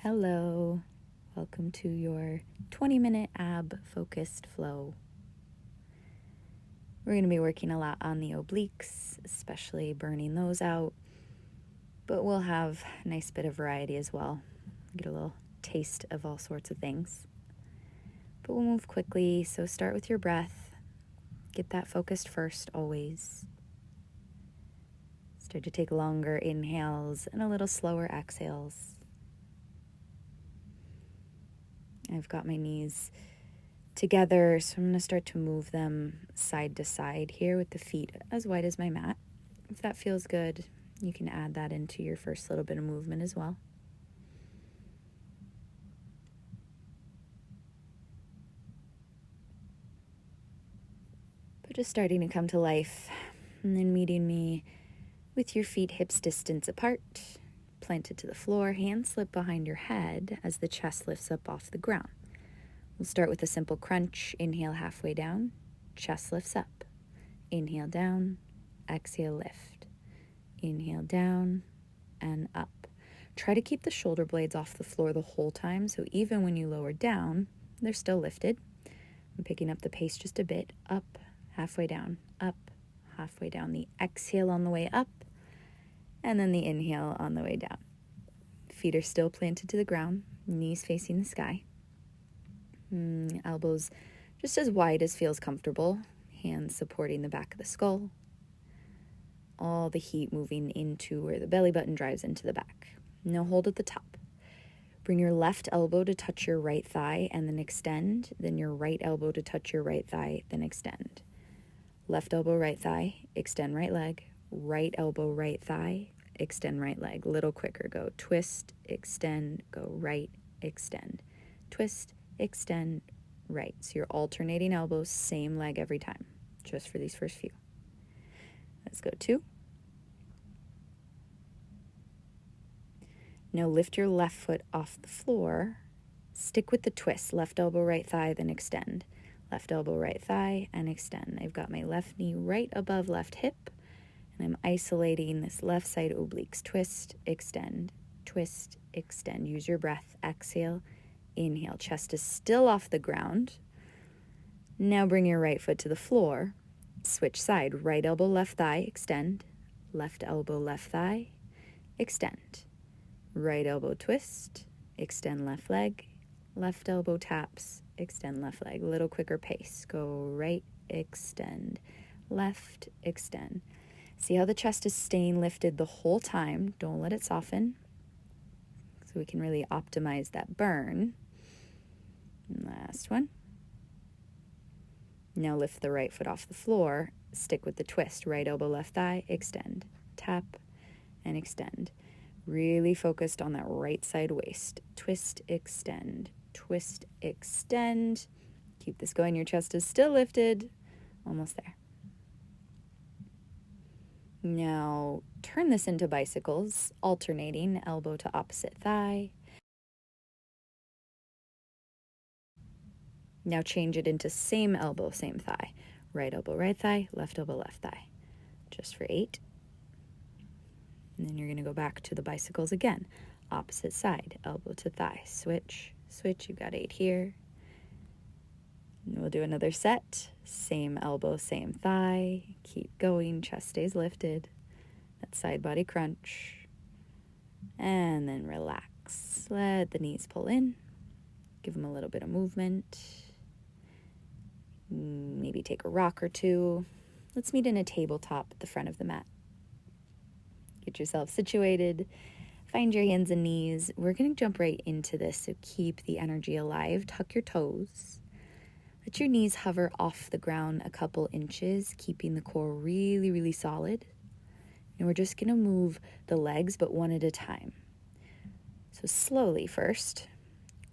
Hello, welcome to your 20-minute ab-focused flow. We're going to be working a lot on the obliques, especially burning those out, but we'll have a nice bit of variety as well. Get a little taste of all sorts of things. But we'll move quickly, so start with your breath. Get that focused first, always. Start to take longer inhales and a little slower exhales. I've got my knees together, so I'm going to start to move them side to side here with the feet as wide as my mat. If that feels good, you can add that into your first little bit of movement as well. But just starting to come to life, and then meeting me with your feet hips distance apart, planted to the floor, hands slip behind your head as the chest lifts up off the ground. We'll start with a simple crunch. Inhale halfway down, chest lifts up. Inhale down, exhale lift. Inhale down and up. Try to keep the shoulder blades off the floor the whole time, so even when you lower down, they're still lifted. I'm picking up the pace just a bit. Up, halfway down, up, halfway down. The exhale on the way up, and then the inhale on the way down. Feet are still planted to the ground, knees facing the sky. Elbows just as wide as feels comfortable. Hands supporting the back of the skull. All the heat moving into where the belly button drives into the back. No hold at the top. Bring your left elbow to touch your right thigh and then extend. Then your right elbow to touch your right thigh, then extend. Left elbow, right thigh, extend right leg. Right elbow, right thigh, extend right leg. Little quicker. Go twist, extend, go right, extend. Twist, extend, right. So you're alternating elbows, same leg every time, just for these first few. Let's go 2. Now lift your left foot off the floor. Stick with the twist. Left elbow, right thigh, then extend. Left elbow, right thigh, and extend. I've got my left knee right above left hip, and I'm isolating this left side obliques. Twist, extend, twist, extend. Use your breath. Exhale, inhale. Chest is still off the ground. Now bring your right foot to the floor. Switch side. Right elbow, left thigh, extend. Left elbow, left thigh, extend. Right elbow twist, extend left leg. Left elbow taps, extend left leg. Little quicker pace. Go right, extend. Left, extend. See how the chest is staying lifted the whole time. Don't let it soften. So we can really optimize that burn. Last one. Now lift the right foot off the floor. Stick with the twist. Right elbow, left thigh, extend. Tap and extend. Really focused on that right side waist. Twist, extend. Twist, extend. Keep this going. Your chest is still lifted. Almost there. Now turn this into bicycles, alternating elbow to opposite thigh. Now change it into same elbow, same thigh. Right elbow, right thigh, left elbow, left thigh. Just for 8. And then you're going to go back to the bicycles again. Opposite side, elbow to thigh. Switch, switch. You've got 8 here. And we'll do another set. Same elbow, same thigh. Keep going. Chest stays lifted. That side body crunch. And then relax. Let the knees pull in. Give them a little bit of movement. Maybe take a rock or two. Let's meet in a tabletop at the front of the mat. Get yourself situated. Find your hands and knees. We're going to jump right into this, so keep the energy alive. Tuck your toes. Let your knees hover off the ground a couple inches, keeping the core really, really solid. And we're just going to move the legs, but one at a time. So slowly first,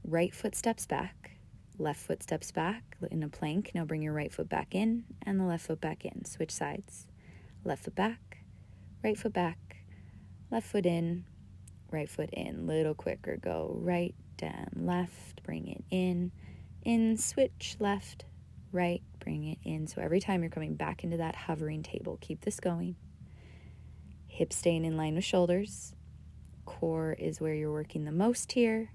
right foot steps back, left foot steps back in a plank. Now bring your right foot back in and the left foot back in. Switch sides. Left foot back, right foot back, left foot in, right foot in. Little quicker. Go right, down, left, bring it in, switch, left, right, bring it in. So every time you're coming back into that hovering table, keep this going. Hips staying in line with shoulders. core is where you're working the most here.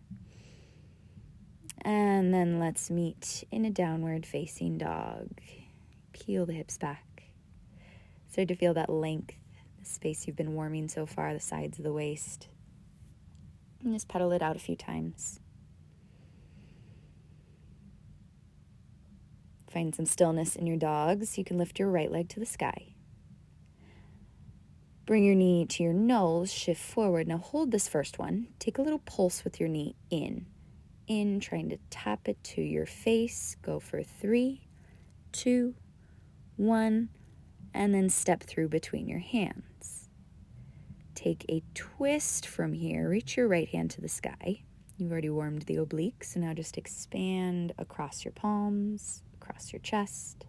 And then let's meet in a downward facing dog. Peel the hips back. Start to feel that length, the space you've been warming so far, the sides of the waist. And just pedal it out a few times. Find some stillness in your dogs. You can lift your right leg to the sky. Bring your knee to your nose, shift forward. Now hold this first one. Take a little pulse with your knee in, trying to tap it to your face. Go for 3, 2, 1, and then step through between your hands. Take a twist from here. Reach your right hand to the sky. You've already warmed the obliques, so now just expand across your palms, across your chest.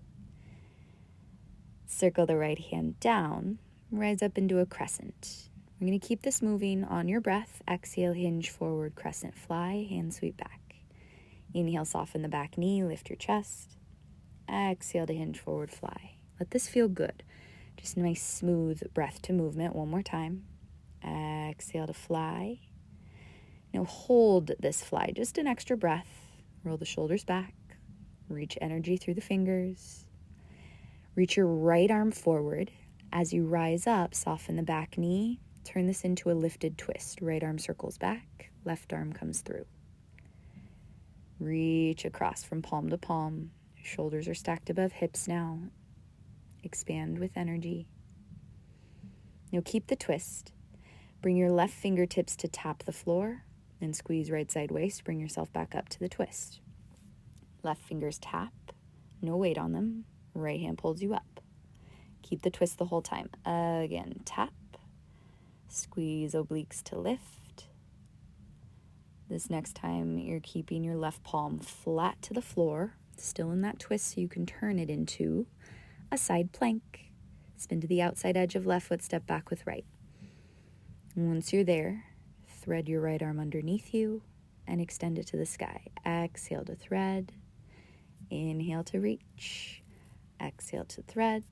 Circle the right hand down. Rise up into a crescent. We're going to keep this moving on your breath. Exhale, hinge forward, crescent fly, hand sweep back. Inhale, soften the back knee, lift your chest. Exhale to hinge forward, fly. Let this feel good. Just a nice smooth breath to movement. One more time. Exhale to fly. Now hold this fly, just an extra breath. Roll the shoulders back. Reach energy through the fingers. Reach your right arm forward. As you rise up, soften the back knee. Turn this into a lifted twist. Right arm circles back, left arm comes through. Reach across from palm to palm. Shoulders are stacked above hips now. Expand with energy. Now keep the twist. Bring your left fingertips to tap the floor. Then squeeze right side waist. Bring yourself back up to the twist. Left fingers tap. No weight on them. Right hand pulls you up. Keep the twist the whole time. Again, tap. Squeeze obliques to lift. This next time, you're keeping your left palm flat to the floor, still in that twist so you can turn it into a side plank. Spin to the outside edge of left foot, step back with right. And once you're there, thread your right arm underneath you and extend it to the sky. Exhale to thread. Inhale to reach. Exhale to thread.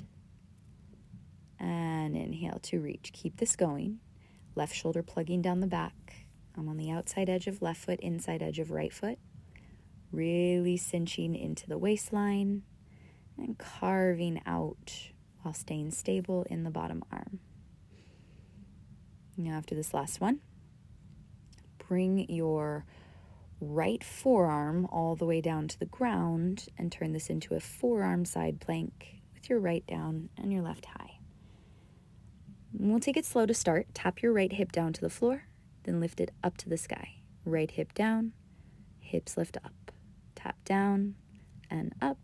And inhale to reach. Keep this going. Left shoulder plugging down the back. I'm on the outside edge of left foot, inside edge of right foot. Really cinching into the waistline and carving out while staying stable in the bottom arm. Now after this last one, bring your right forearm all the way down to the ground and turn this into a forearm side plank with your right down and your left high. We'll take it slow to start. Tap your right hip down to the floor, then lift it up to the sky. Right hip down, hips lift up. Tap down and up.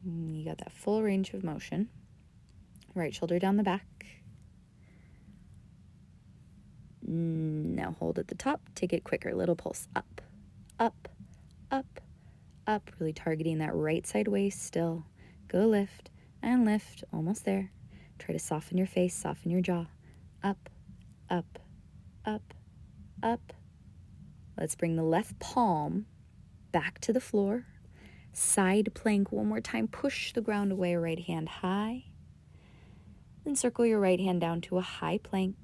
You got that full range of motion. Right shoulder down the back. Now hold at the top. Take it quicker. Little pulse. Up, up, up, up. Really targeting that right side waist still. Go lift and lift, almost there. Try to soften your face, soften your jaw. Up, up, up, up. Let's bring the left palm back to the floor. Side plank one more time. Push the ground away, right hand high. Then circle your right hand down to a high plank.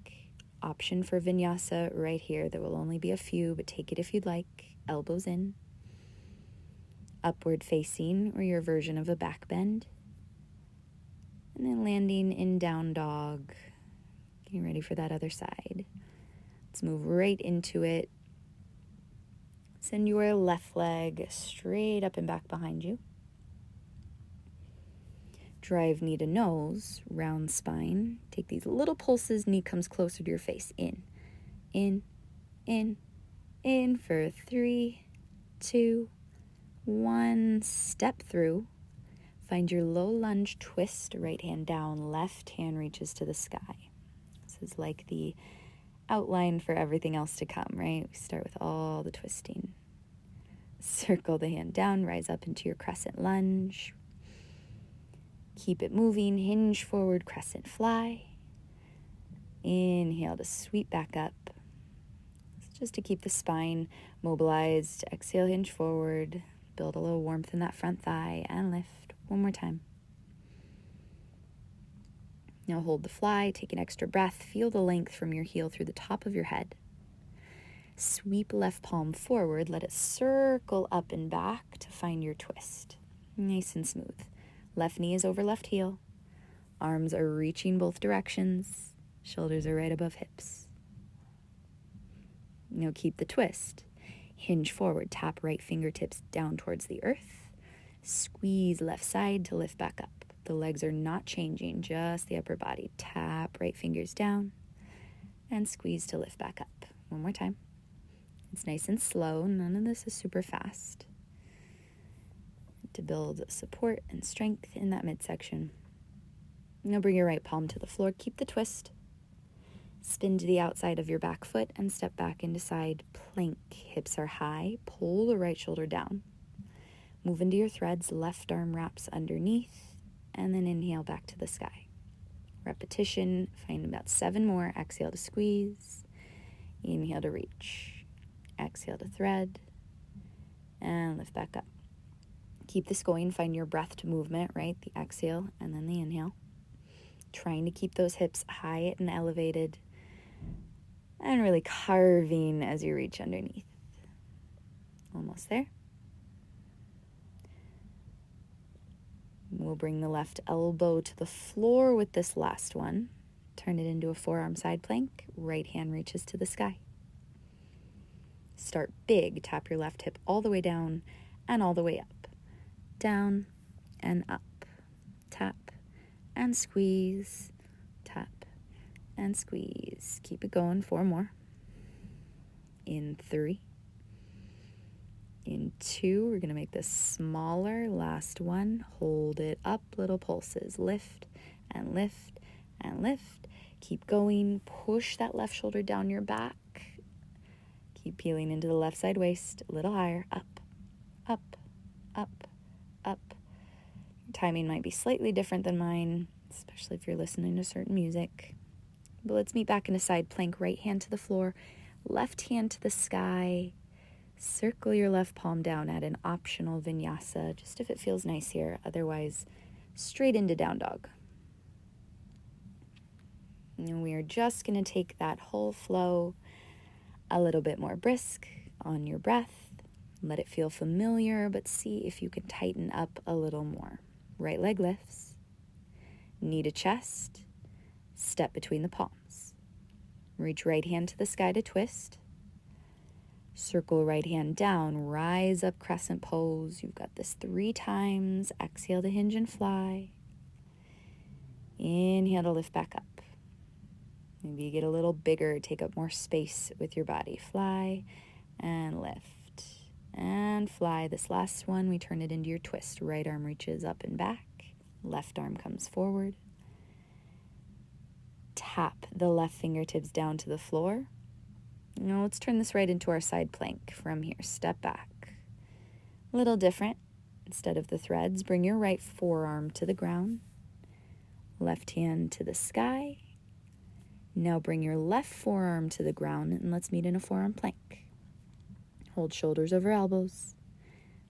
Option for vinyasa right here. There will only be a few, but take it if you'd like. Elbows in. Upward facing, or your version of a back bend. And then landing in down dog. Getting ready for that other side. Let's move right into it. Send your left leg straight up and back behind you. Drive knee to nose, round spine. Take these little pulses, knee comes closer to your face. In, in, in, in for 3, 2, 1. Step through. Find your low lunge twist, right hand down, left hand reaches to the sky. This is like the outline for everything else to come, right? We start with all the twisting. Circle the hand down, rise up into your crescent lunge. Keep it moving, hinge forward, crescent fly. Inhale to sweep back up. Just to keep the spine mobilized. Exhale, hinge forward. Build a little warmth in that front thigh and lift. One more time. Now hold the fly, take an extra breath, feel the length from your heel through the top of your head. Sweep left palm forward, let it circle up and back to find your twist. Nice and smooth. Left knee is over left heel. Arms are reaching both directions. Shoulders are right above hips. Now keep the twist. Hinge forward, tap right fingertips down towards the earth. Squeeze left side to lift back up. The legs are not changing, just the upper body. Tap right fingers down and squeeze to lift back up. One more time. It's nice and slow. None of this is super fast. To build support and strength in that midsection. Now bring your right palm to the floor. Keep the twist. Spin to the outside of your back foot and step back into side plank. Hips are high. Pull the right shoulder down. Move into your threads. Left arm wraps underneath. And then inhale back to the sky. Repetition. Find about 7 more. Exhale to squeeze. Inhale to reach. Exhale to thread. And lift back up. Keep this going. Find your breath to movement, right? The exhale and then the inhale. Trying to keep those hips high and elevated. And really carving as you reach underneath. Almost there. We'll bring the left elbow to the floor with this last one. Turn it into a forearm side plank. Right hand reaches to the sky. Start big. Tap your left hip all the way down and all the way up. Down and up. Tap and squeeze. Tap and squeeze. Keep it going. 4 more. In 3. In 2, we're going to make this smaller. Last one. Hold it up. Little pulses. Lift and lift and lift. Keep going. Push that left shoulder down your back. Keep peeling into the left side waist. A little higher. Up, up, up, up. Your timing might be slightly different than mine, especially if you're listening to certain music. But let's meet back in a side plank. Right hand to the floor. Left hand to the sky. Circle your left palm down at an optional vinyasa, just if it feels nice here. Otherwise, straight into down dog. And we are just going to take that whole flow a little bit more brisk on your breath. Let it feel familiar, but see if you can tighten up a little more. Right leg lifts. Knee to chest. Step between the palms. Reach right hand to the sky to twist. Circle right hand down, rise up crescent pose. You've got this 3 times. Exhale to hinge and fly. Inhale to lift back up. Maybe you get a little bigger, take up more space with your body. Fly and lift and fly. This last one, we turn it into your twist. Right arm reaches up and back. Left arm comes forward. Tap the left fingertips down to the floor. Now let's turn this right into our side plank from here. Step back. A little different. Instead of the threads, bring your right forearm to the ground. Left hand to the sky. Now bring your left forearm to the ground and let's meet in a forearm plank. Hold shoulders over elbows.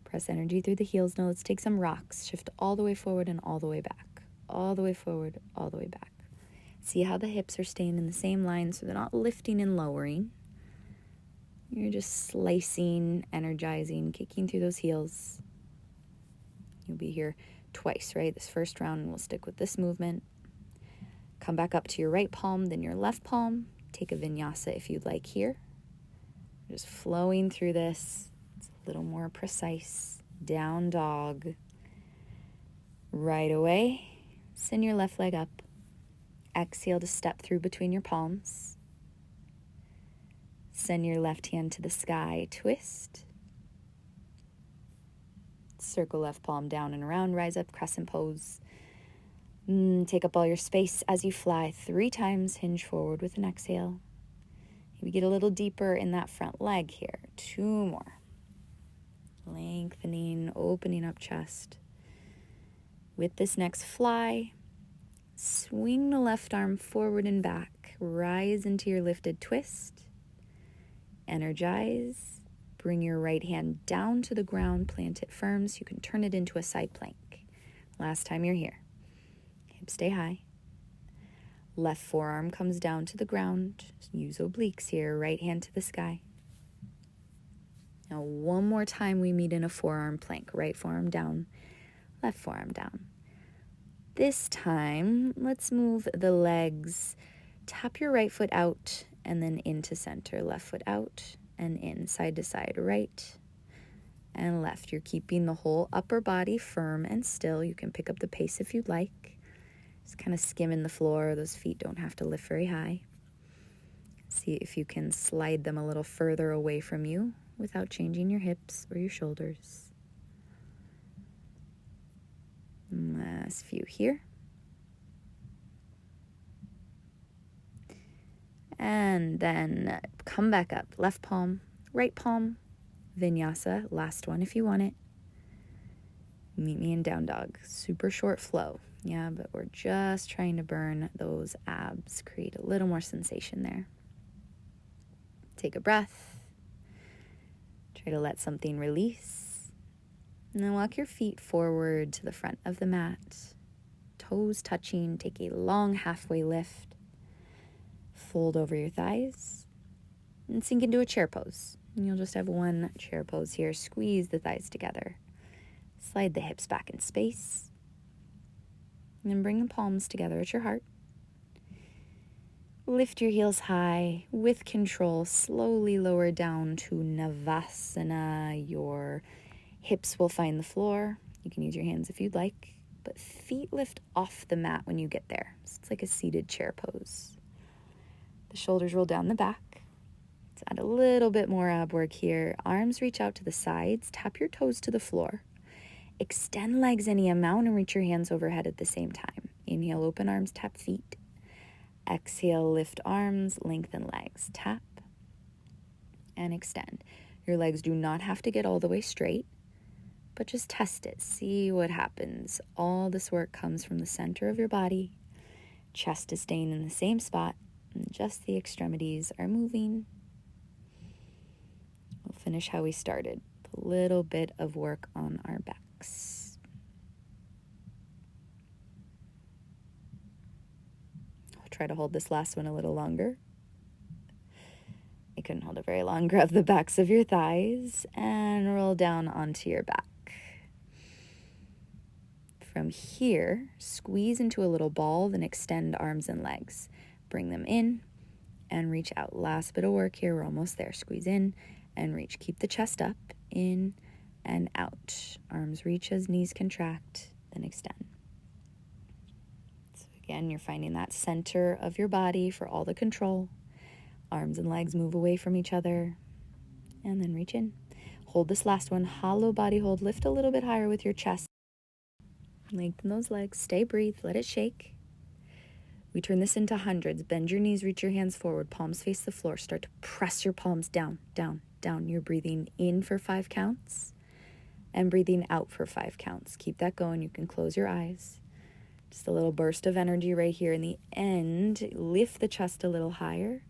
Press energy through the heels. Now let's take some rocks. Shift all the way forward and all the way back. All the way forward, all the way back. See how the hips are staying in the same line so they're not lifting and lowering. You're just slicing, energizing, kicking through those heels. You'll be here twice, right? This first round, we'll stick with this movement. Come back up to your right palm, then your left palm. Take a vinyasa if you'd like here. Just flowing through this. It's a little more precise. Down dog. Right away, send your left leg up. Exhale to step through between your palms. Send your left hand to the sky, twist. Circle left palm down and around, rise up, crescent pose. Take up all your space as you fly 3 times, hinge forward with an exhale. Maybe get a little deeper in that front leg here. 2 more. Lengthening, opening up chest. With this next fly, swing the left arm forward and back. Rise into your lifted twist. Energize. Bring your right hand down to the ground. Plant it firm so you can turn it into a side plank. Last time you're here. Hips stay high. Left forearm comes down to the ground. Use obliques here, right hand to the sky. Now one more time we meet in a forearm plank. Right forearm down, left forearm down. This time, let's move the legs. Tap your right foot out and then into center. Left foot out and in, side to side, right and left. You're keeping the whole upper body firm and still. You can pick up the pace if you'd like. Just kind of skimming the floor. Those feet don't have to lift very high. See if you can slide them a little further away from you without changing your hips or your shoulders. Last few here. And then come back up. Left palm, right palm, vinyasa. Last one if you want it. Meet me in down dog. Super short flow. Yeah, but we're just trying to burn those abs. Create a little more sensation there. Take a breath. Try to let something release. And then walk your feet forward to the front of the mat. Toes touching. Take a long halfway lift. Fold over your thighs. And sink into a chair pose. And you'll just have one chair pose here. Squeeze the thighs together. Slide the hips back in space. And then bring the palms together at your heart. Lift your heels high with control. Slowly lower down to Navasana. Your hips will find the floor. You can use your hands if you'd like, but feet lift off the mat when you get there. So it's like a seated chair pose. The shoulders roll down the back. Let's add a little bit more ab work here. Arms reach out to the sides. Tap your toes to the floor. Extend legs any amount and reach your hands overhead at the same time. Inhale, open arms, tap feet. Exhale, lift arms, lengthen legs. Tap and extend. Your legs do not have to get all the way straight, but just test it. See what happens. All this work comes from the center of your body. Chest is staying in the same spot, and just the extremities are moving. We'll finish how we started. A little bit of work on our backs. I'll try to hold this last one a little longer. You couldn't hold it very long. Grab the backs of your thighs and roll down onto your back. From here, squeeze into a little ball, then extend arms and legs. Bring them in and reach out. Last bit of work here. We're almost there. Squeeze in and reach. Keep the chest up, in and out. Arms reach as knees contract, then extend. So again, you're finding that center of your body for all the control. Arms and legs move away from each other, and then reach in. Hold this last one. Hollow body hold. Lift a little bit higher with your chest. Lengthen those legs. Stay, breathe. Let it shake. We turn this into hundreds. Bend your knees, reach your hands forward. Palms face the floor. Start to press your palms down, down, down. You're breathing in for 5 counts and breathing out for 5 counts. Keep that going. You can close your eyes. Just a little burst of energy right here in the end. Lift the chest a little higher.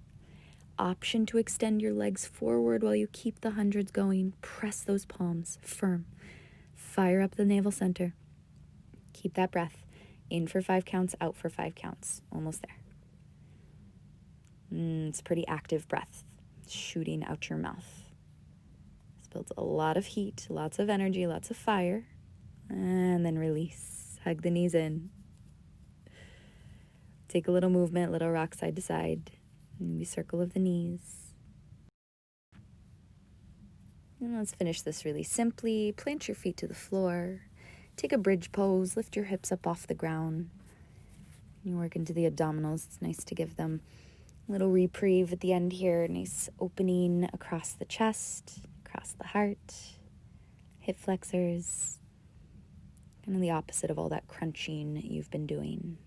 Option to extend your legs forward while you keep the hundreds going. Press those palms firm. Fire up the navel center. Keep that breath. In for 5 counts, out for 5 counts. Almost there. It's a pretty active breath, shooting out your mouth. This builds a lot of heat, lots of energy, lots of fire. And then release. Hug the knees in. Take a little movement, little rock side to side. Maybe circle of the knees. And let's finish this really simply. Plant your feet to the floor. Take a bridge pose. Lift your hips up off the ground. You work into the abdominals. It's nice to give them a little reprieve at the end here. Nice opening across the chest, across the heart, hip flexors. Kind of the opposite of all that crunching you've been doing.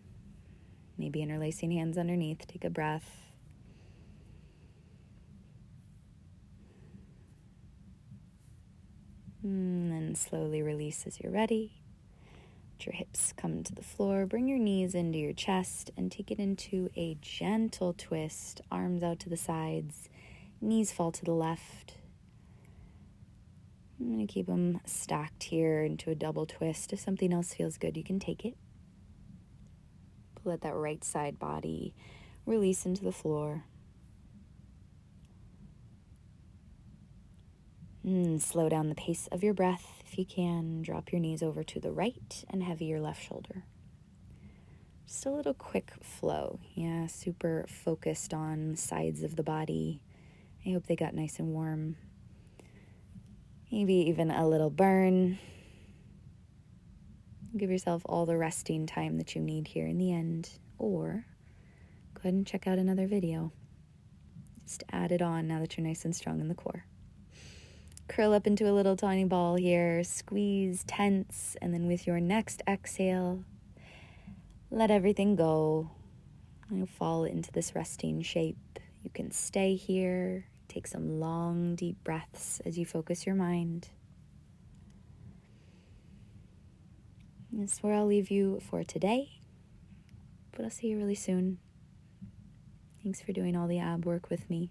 Maybe interlacing hands underneath. Take a breath. And then slowly release as you're ready. Let your hips come to the floor. Bring your knees into your chest and take it into a gentle twist. Arms out to the sides. Knees fall to the left. I'm going to keep them stacked here into a double twist. If something else feels good, you can take it. Let that right side body release into the floor. Slow down the pace of your breath if you can. Drop your knees over to the right and heavy your left shoulder. Just a little quick flow. Yeah, super focused on the sides of the body. I hope they got nice and warm. Maybe even a little burn. Give yourself all the resting time that you need here in the end. Or go ahead and check out another video. Just add it on now that you're nice and strong in the core. Curl up into a little tiny ball here. Squeeze, tense, and then with your next exhale, let everything go. You'll fall into this resting shape. You can stay here. Take some long, deep breaths as you focus your mind. That's where I'll leave you for today, but I'll see you really soon. Thanks for doing all the ab work with me.